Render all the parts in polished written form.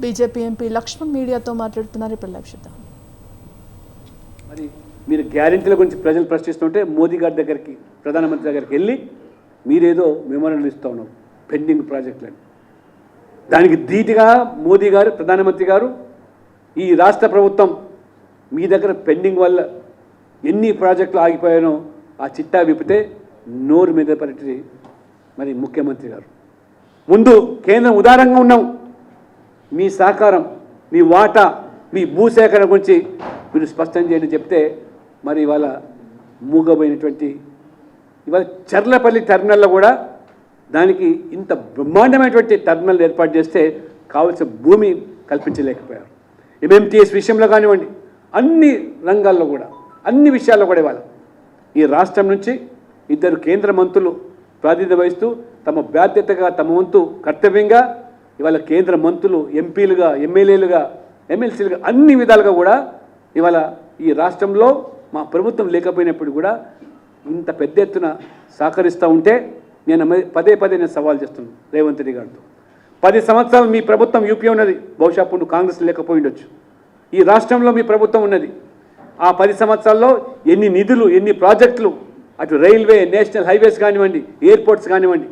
BJP MP Laxman మీడియాతో మాట్లాడుతున్నారు. ఇప్పుడు లైవ్ చూద్దాం. మరి మీరు గ్యారెంటీల గురించి ప్రజలు ప్రశ్నిస్తుంటే మోదీ గారి దగ్గరికి, ప్రధానమంత్రి దగ్గరికి వెళ్ళి మీరేదో మెమోరాండం ఇస్తూ ఉన్నారు పెండింగ్ ప్రాజెక్టులని. దానికి ధీటుగా మోదీ గారు, ప్రధానమంత్రి గారు, ఈ రాష్ట్ర ప్రభుత్వం మీ దగ్గర పెండింగ్ వల్ల ఎన్ని ప్రాజెక్టులు ఆగిపోయానో ఆ చిట్టా విప్పితే నోరు మీద పట్టి మరి ముఖ్యమంత్రి గారు ముందు కేంద్రం ఉదారంగా ఉన్నాం, మీ సహకారం, మీ వాటా, మీ భూసేకరణ గురించి మీరు స్పష్టం చేయండి చెప్తే మరి ఇవాళ మూగబోయినటువంటి ఇవాళ చర్లపల్లి టెర్మినల్లో కూడా దానికి ఇంత బ్రహ్మాండమైనటువంటి టెర్మినల్ ఏర్పాటు చేస్తే కావలసిన భూమి కల్పించలేకపోయారు. ఎంఎంటీఎస్ విషయంలో కానివ్వండి, అన్ని రంగాల్లో కూడా, అన్ని విషయాల్లో కూడా ఇవాళ ఈ రాష్ట్రం నుంచి ఇద్దరు కేంద్ర మంత్రులు ప్రాతినిధ్యం వహిస్తూ తమ బాధ్యతగా, తమ వంతు కర్తవ్యంగా ఇవాళ కేంద్ర మంత్రులు, ఎంపీలుగా, ఎమ్మెల్యేలుగా, ఎమ్మెల్సీలుగా అన్ని విధాలుగా కూడా ఇవాళ ఈ రాష్ట్రంలో మా ప్రభుత్వం లేకపోయినప్పుడు కూడా ఇంత పెద్ద ఎత్తున సహకరిస్తూ ఉంటే నేను పదే నేను సవాల్ చేస్తున్నాను రేవంత్ రెడ్డి గారితో. 10 సంవత్సరాలు మీ ప్రభుత్వం యూపీ ఉన్నది, బహుశా అప్పుడు కాంగ్రెస్ లేకపోయి ఉండొచ్చు. ఈ రాష్ట్రంలో మీ ప్రభుత్వం ఉన్నది. ఆ 10 సంవత్సరాల్లో ఎన్ని నిధులు, ఎన్ని ప్రాజెక్టులు, అటు రైల్వే, నేషనల్ హైవేస్ కానివ్వండి, ఎయిర్పోర్ట్స్ కానివ్వండి,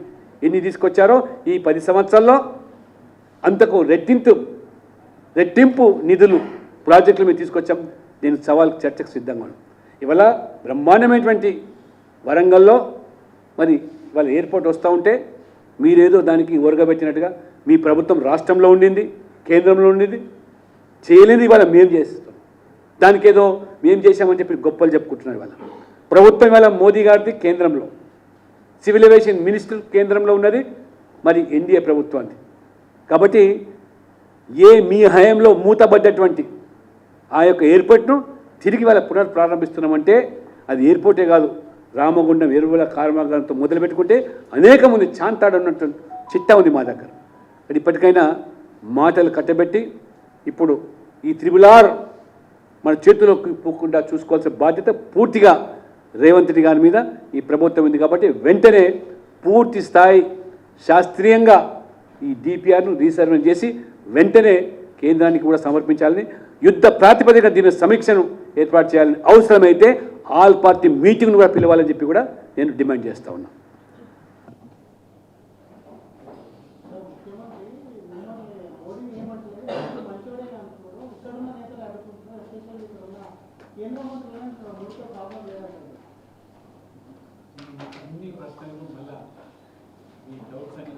ఎన్ని తీసుకొచ్చారో ఈ 10 సంవత్సరాల్లో అంతకు రెట్టింపు నిధులు, ప్రాజెక్టులు మేము తీసుకొచ్చాం. నేను సవాల్ చర్చకు సిద్ధంగా ఉన్నాను. ఇవాళ బ్రహ్మాండమైనటువంటి వరంగల్లో మరి ఇవాళ ఎయిర్పోర్ట్ వస్తూ ఉంటే మీరేదో దానికి ఒరగబెట్టినట్టుగా మీ ప్రభుత్వం రాష్ట్రంలో ఉండింది, కేంద్రంలో ఉండింది, చేయలేని ఇవాళ మేము చేస్తాం. దానికి ఏదో మేము చేశామని చెప్పి గొప్పలు చెప్పుకుంటున్నారు. ఇవాళ ప్రభుత్వం ఇవాళ మోదీ గారిది కేంద్రంలో, సివిల్ ఏవియేషన్ మినిస్టర్ కేంద్రంలో ఉన్నది, మరి ఎన్డీఏ ప్రభుత్వాన్ని. కాబట్టి మీ హయాంలో మూతబడ్డటువంటి ఆ యొక్క ఎయిర్పోర్ట్ను తిరిగి వాళ్ళ పునఃప్రారంభిస్తున్నామంటే అది ఎయిర్పోర్టే కాదు, రామగుండం ఎరువుల కర్మాగారంతో మొదలుపెట్టుకుంటే అనేక మంది చాంతాడన్నట్టు చిట్టా ఉంది మా దగ్గర. అది ఇప్పటికైనా మాటలు కట్టబెట్టి ఇప్పుడు ఈ త్రిబుల్-R మన చేతిలోకి పోకుండా చూసుకోవాల్సిన బాధ్యత పూర్తిగా రేవంత్ రెడ్డి గారి మీద ఈ ప్రభుత్వం ఉంది. కాబట్టి వెంటనే పూర్తి స్థాయి శాస్త్రీయంగా ఈ డిపిఆర్ను రీసర్వే చేసి వెంటనే కేంద్రానికి కూడా సమర్పించాలని, యుద్ధ ప్రాతిపదికన దీని సమీక్షను ఏర్పాటు చేయాలని, అవసరమైతే ఆల్ పార్టీ మీటింగ్ను కూడా పిలవాలని చెప్పి కూడా నేను డిమాండ్ చేస్తూ ఉన్నా. అన్ని ప్రశ్నలు మళ్ళీ ఈ డౌట్స్ అన్ని